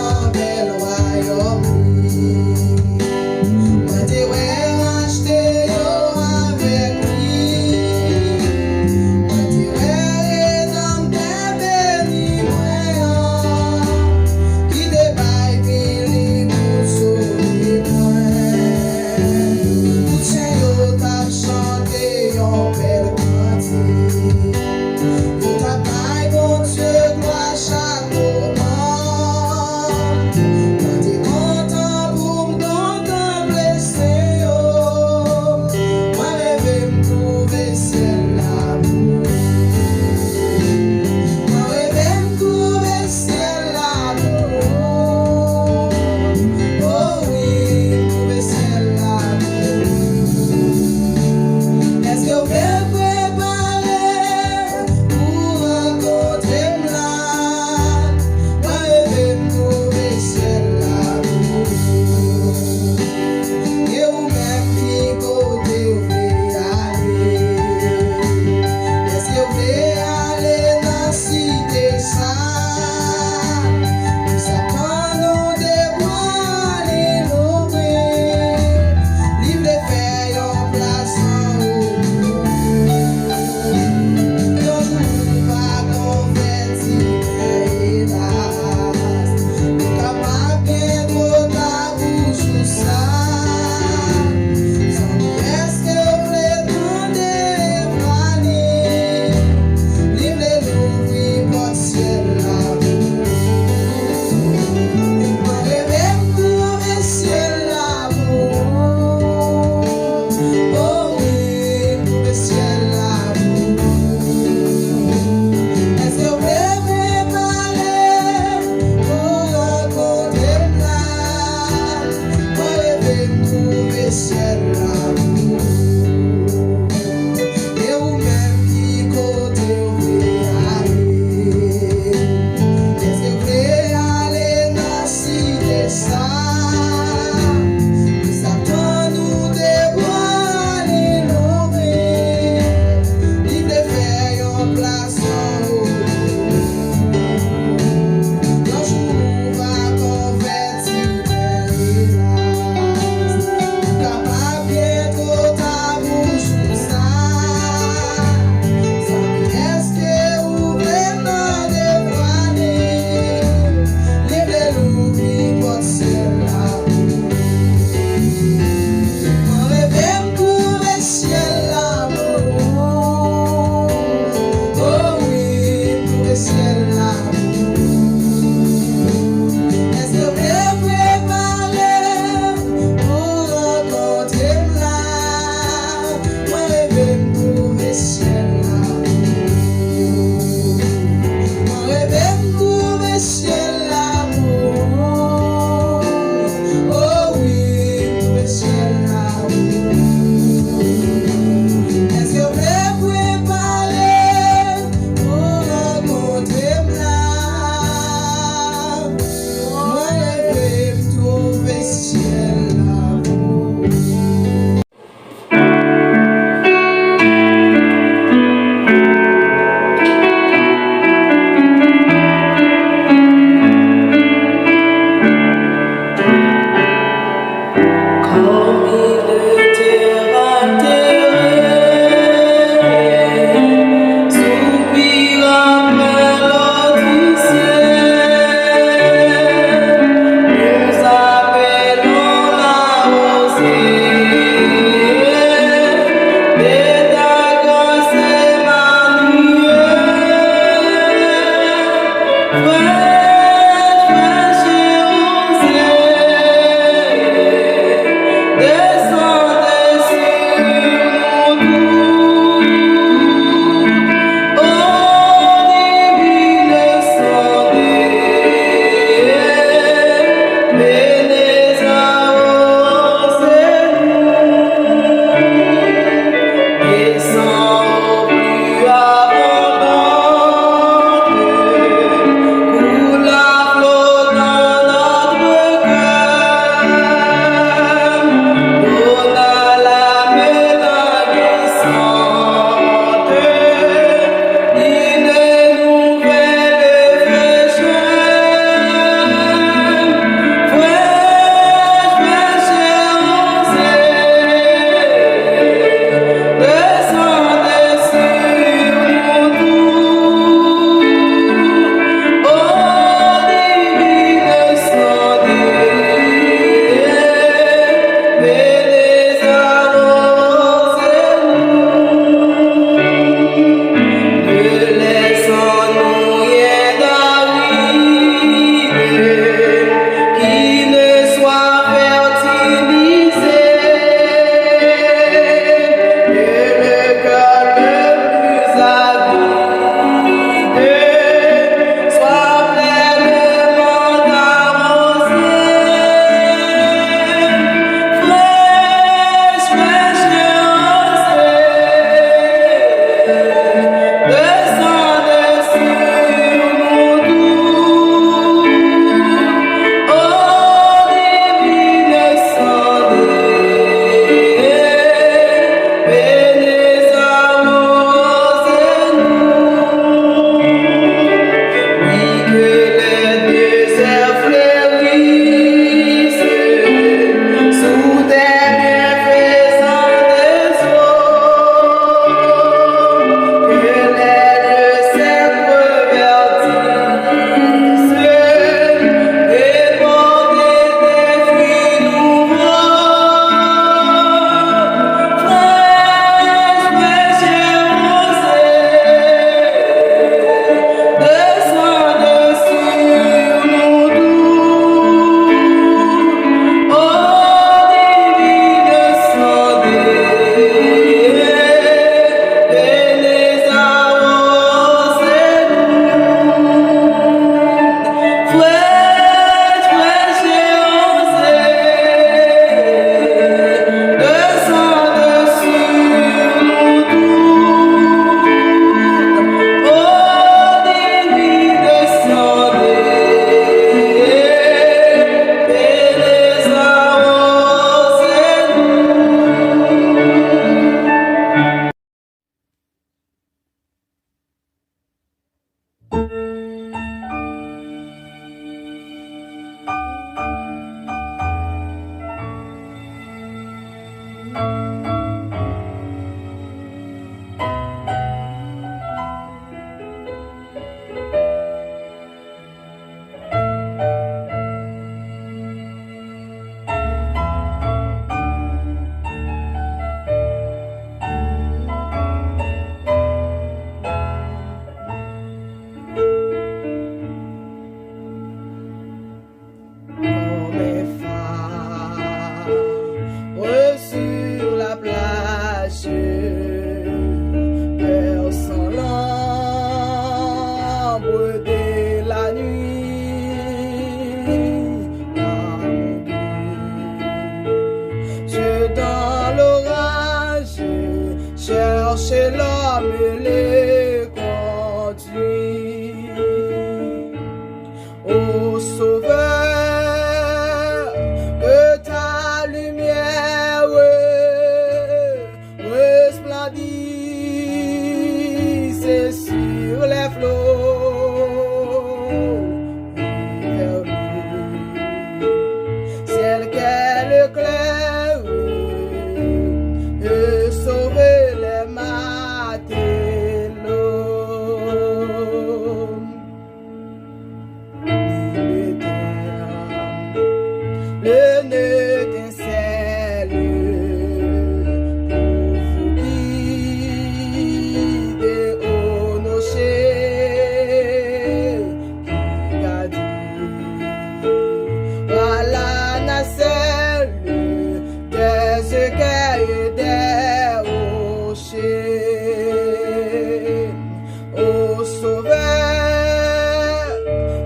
nan bel royaume li. Mwen te wè rachete yo avek li. Mwen te wè redempteur béni mwen, ki te bay pili pou sauve mwen. Moutien yo tap chante yon bel cantique. Yo tap bay bon Dieu gloire chaque moment. me les conduit. Ô Sauveur, que ta lumière resplendisse sur les flots vers nous. Celle qu'elle éclaire et sauver les matelots. Une étincelle pour vous guider au nocher qui a dit à la nacelle des écueils et des rochers. Ô Sauveur,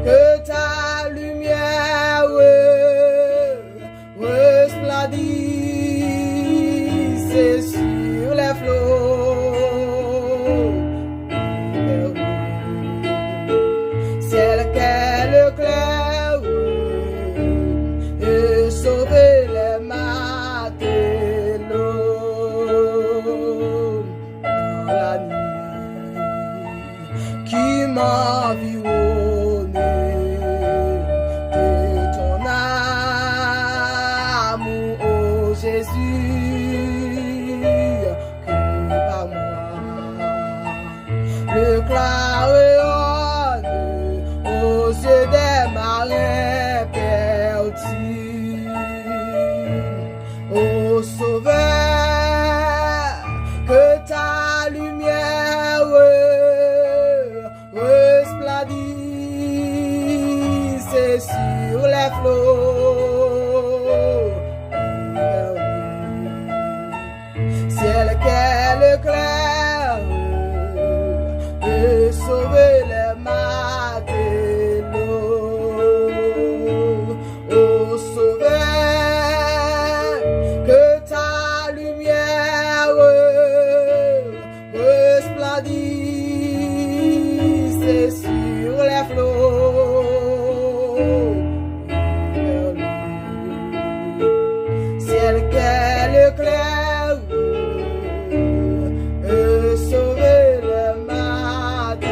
que ta lumière resplendisse sur les flots vers nous. Celle qu'elle éclaire et sauver les matelots dans la nuit qui m'environnait de ton amour, ô Jésus, que par moi le claironne aux yeux des marins perdus. Ô Sauveur, que ta lumière resplendisse sur les flots vers nous. Ciel qu'elle éclaire et sauver les matelots. Ô Sauveur, que ta lumière resplendisse sur les flots vers nous. Ciel qu'elle éclaire et sauver les matelots.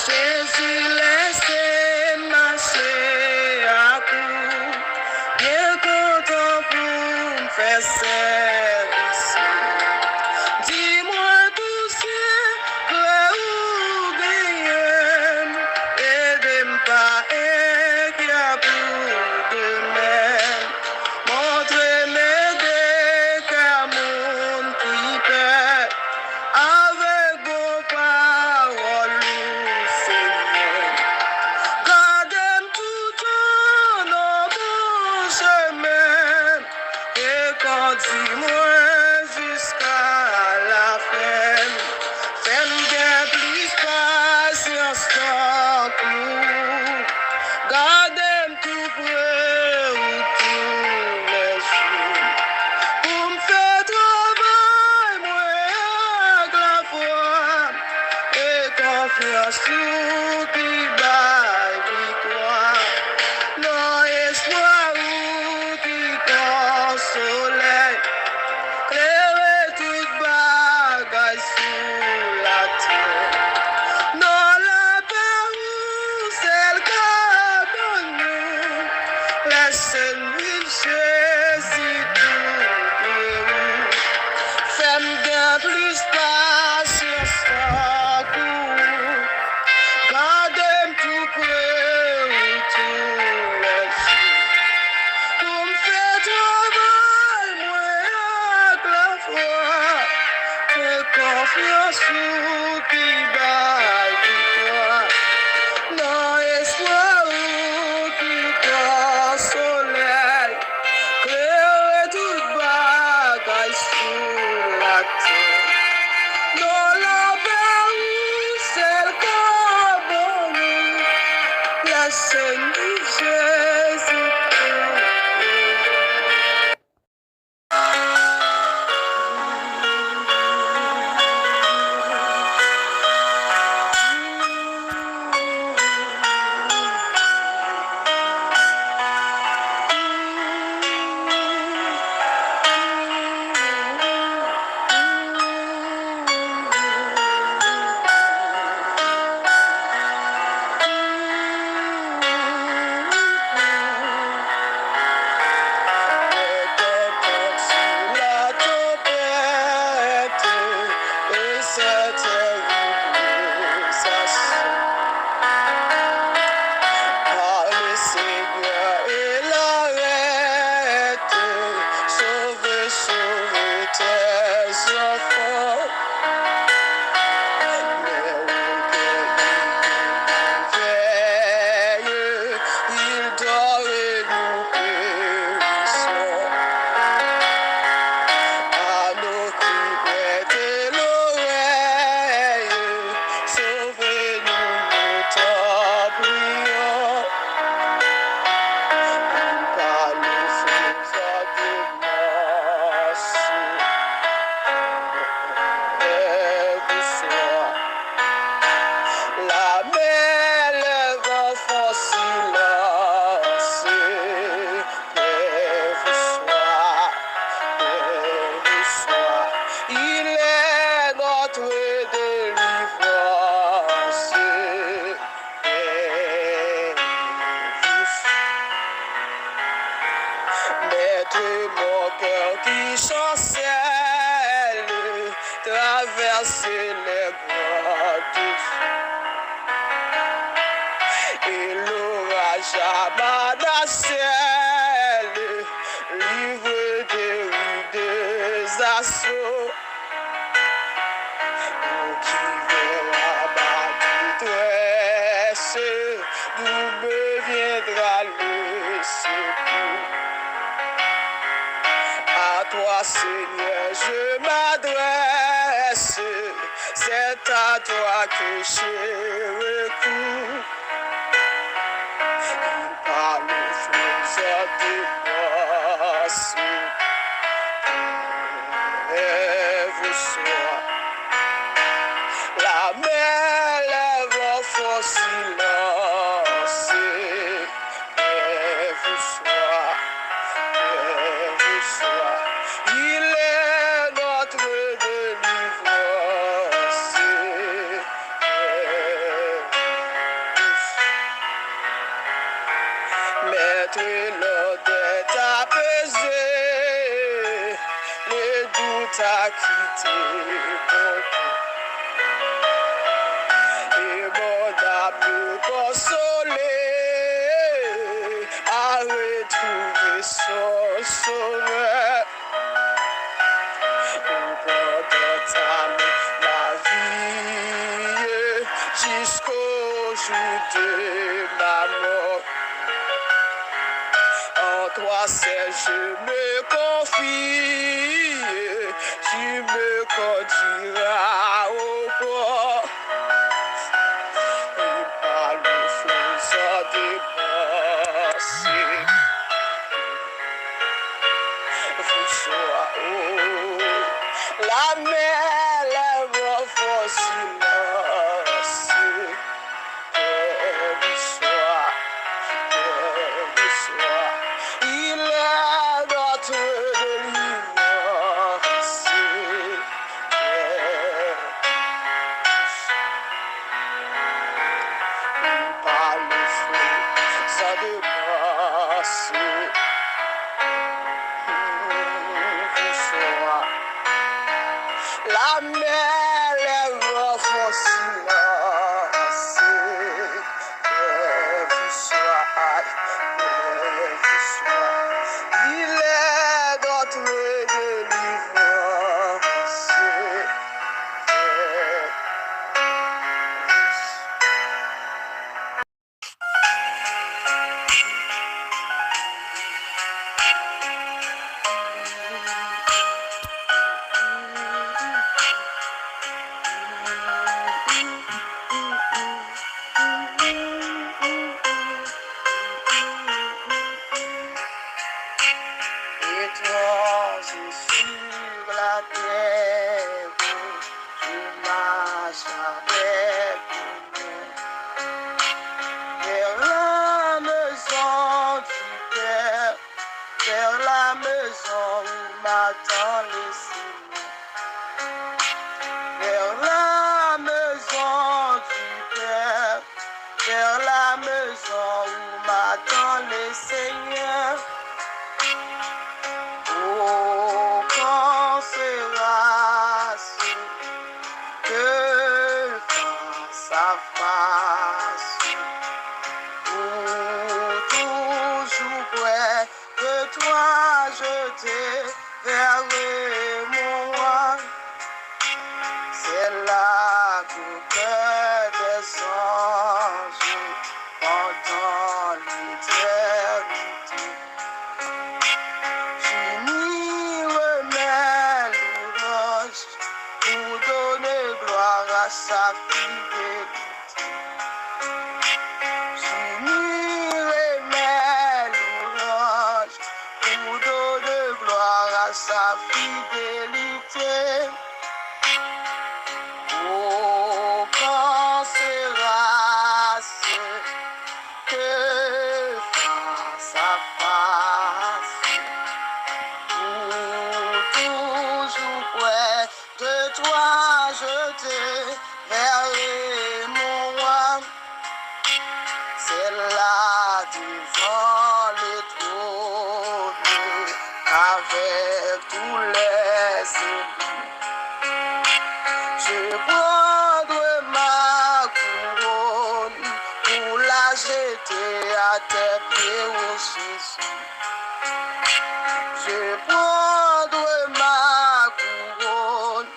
Jésus laissez marcher à coup, bien content pour me faire service. Dis-moi douceur, frère ou bien, aidez-moi pas qui a pour demain. Montrez-moi des camons qui perdent avec vos paroles, Seigneur. Gardez tout en bon chemin et conduis-moi jusqu'à la fin. Fais-moi bien plus patience pour gardez tout près ou tous les jours. Pour me faire travailler, moi, avec la foi et confiance qui baille victoire. Non espoir ou qui consoleil, clairer toute bagaille sous la terre. Non la paix ou celle qu'a donne nous, laissez-nous Jésus tout guérir. Fais-moi bien plus patience pour gardez tout près ou tous les jours. Pour me faire travailler, moi, avec la foi et confiance qui baille victoire. Non espoir ou qui soleil, Seigneur Jésus-Christ. Mon cœur qui chancelle traverser les grottes et l'orage à Manachelle livre des rudes assauts qui verra ma détresse, d'où me viendra le secours. À toi, Seigneur, je m'adresse, c'est à toi que je recours. Il parle faisant de grâce, rêve soit. La mer lève un fort silence, rêve soit. Il est notre délivrance. Maître, l'ordre est apaisé, le doute a quitté mon cœur. Et mon âme consolée a retrouvé son sauveur. Ma vie jusqu'au jour de ma mort. En toi seul je me confie, tu me conduiras au port. Et par le faisant des pensées, vous soyez la mer, lève vos silences, vous soyez. Il est notre délivrance. Par le feu, ça de grâce. Vous soyez. La mer lève vos silences. Vous soyez. Il est notre délivrance. maison où m'attend le Seigneur, vers la maison du Père, vers la maison où m'attend le Seigneur. Oh, quand sera-ce que face à face, pour toujours près de toi je te verrai, mon roi. C'est là qu'au cœur des anges, pendant l'éternité, j'unis remets l'ouvrage pour donner gloire à sa fidélité. J'unis remets l'ouvrage pour donner gloire à sa fidélité. Oh, quand sera-ce que face à face, pour toujours près de toi je te verrai, mon roi. C'est là devant le trône avec tous les élus. Je prendrai ma couronne pour la jeter à tes pieds, ô Jésus. Je prendrai ma couronne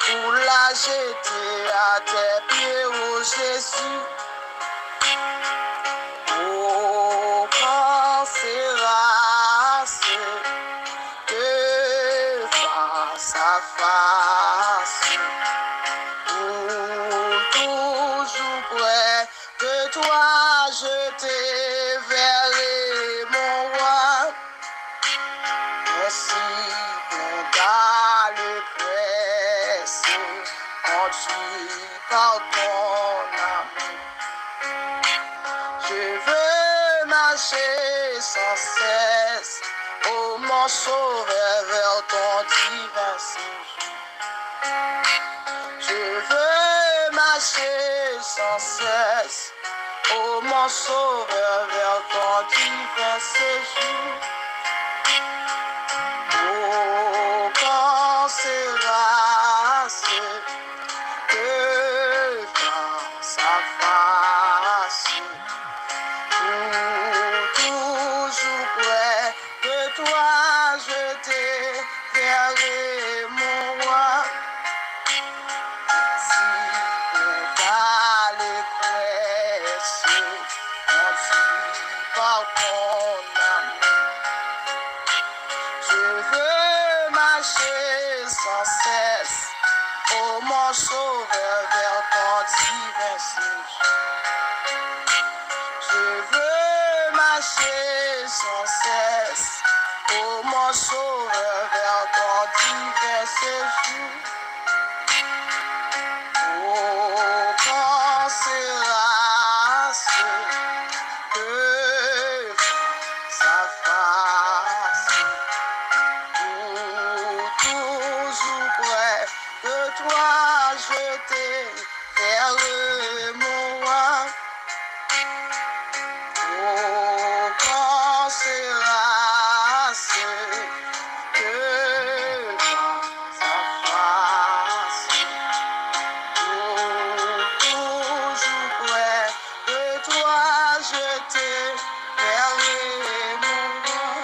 pour la jeter à tes pieds, ô Jésus. Oh, quand sera-ce que face à face, pour toujours près de toi je te verrai, mon roi. Merci pour le presse, conduit par ton amour. Je veux marcher sans cesse, ô mon sauveur, vers ton divin séjour. Je veux marcher sans cesse, ô mon sauveur, vers ton divin séjour. Oh, quand sera-ce que face à face, pour toujours près de toi je te verrai, mon roi. Si pour les presses, conduit par ton amour, je veux marcher sans cesse, ô mon sauveur, vers ton divin séjour. Je veux marcher sans cesse, ô mon sauveur, vers ton divin séjour. Oh, quand sera-ce que face à face, pour toujours près de toi je te verrai, mon roi. Oh, quand sera-ce que face à face, pour toujours près de toi je te verrai, mon roi.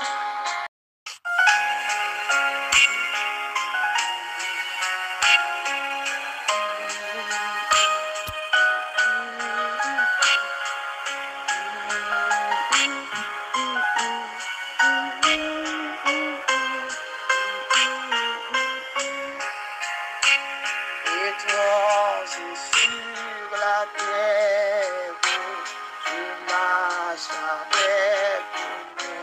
Étranger sur la terre, je marche avec toi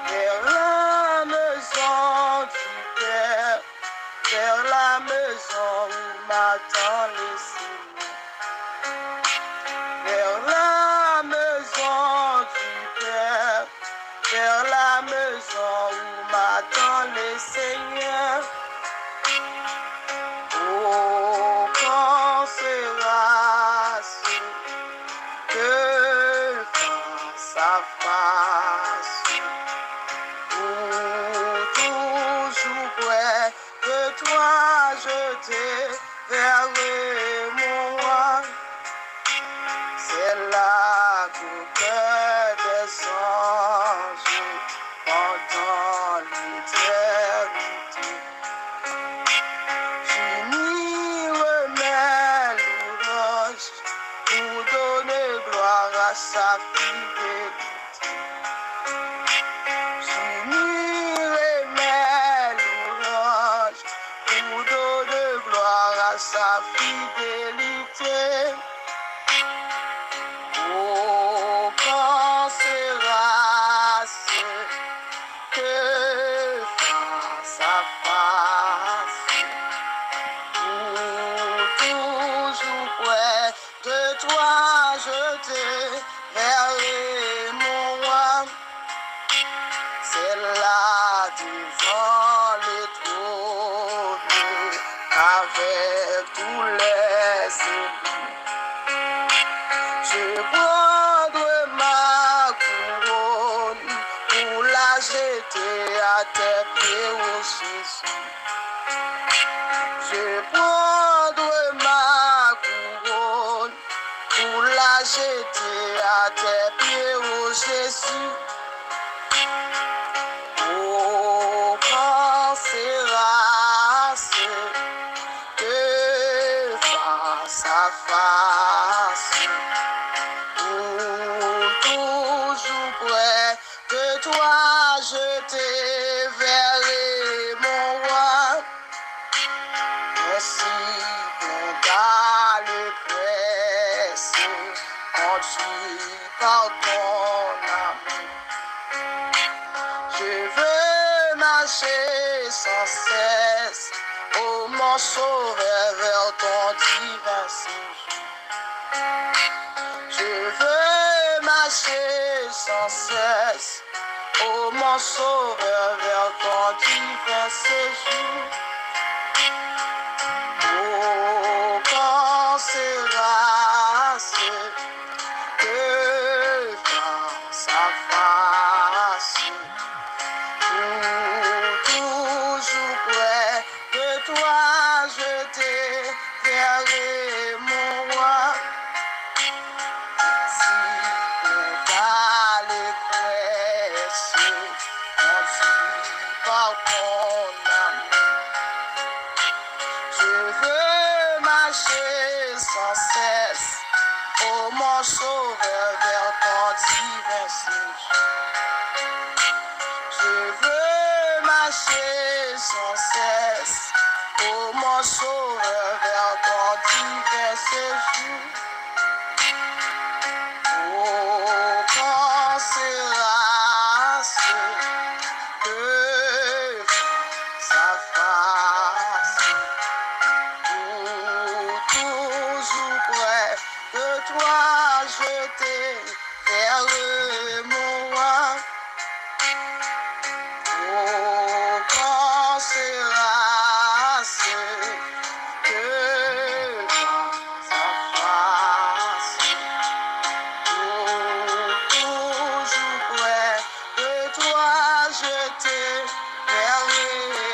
vers la maison du Père, vers la maison où m'attend le Seigneur, vers la maison du Père, vers la maison les Seigneurs. Oh, quand sera-ce que face à face, ou toujours près de toi, je te verrai, mon roi. C'est là que des anges pendant l'éternité. J'unirai mes louanges pour donner gloire à sa fidélité. J'unirai mes louanges pour donner gloire à sa fidélité. Oh, quand sera-ce que face à face, ou toujours près de toi, je te verrai, mon roi. C'est là devant les trônes, avec tous les élus. Je prendrai ma couronne pour la jeter à tes pieds, ô Jésus. Je prendrai ma couronne pour la jeter à tes pieds, ô Jésus. Oh, quand sera-ce que face à face, toujours près de toi, je te verrai, mon roi. Merci pour ta presse, conduit par ton amour. Je veux marcher sans cesse, ô mon sauveur, vers ton divin séjour. Je veux marcher sans cesse, ô mon sauveur, vers ton divin séjour. Oh, quand sera-ce que face à face, toujours près de toi, je te verrai, mon roi. Si pour l'allégresse, conduit par ton amour, je veux marcher sans cesse, ô mon sauveur, vers ton divin séjour. Je veux marcher sans cesse, ô mon sauveur, vers ton divin séjour. Oh, quand sera-ce que face à face, ou toujours près de toi, je te verrai, mon roi. Oh, quand sera-ce que face à face, toujours près de toi, je te verrai.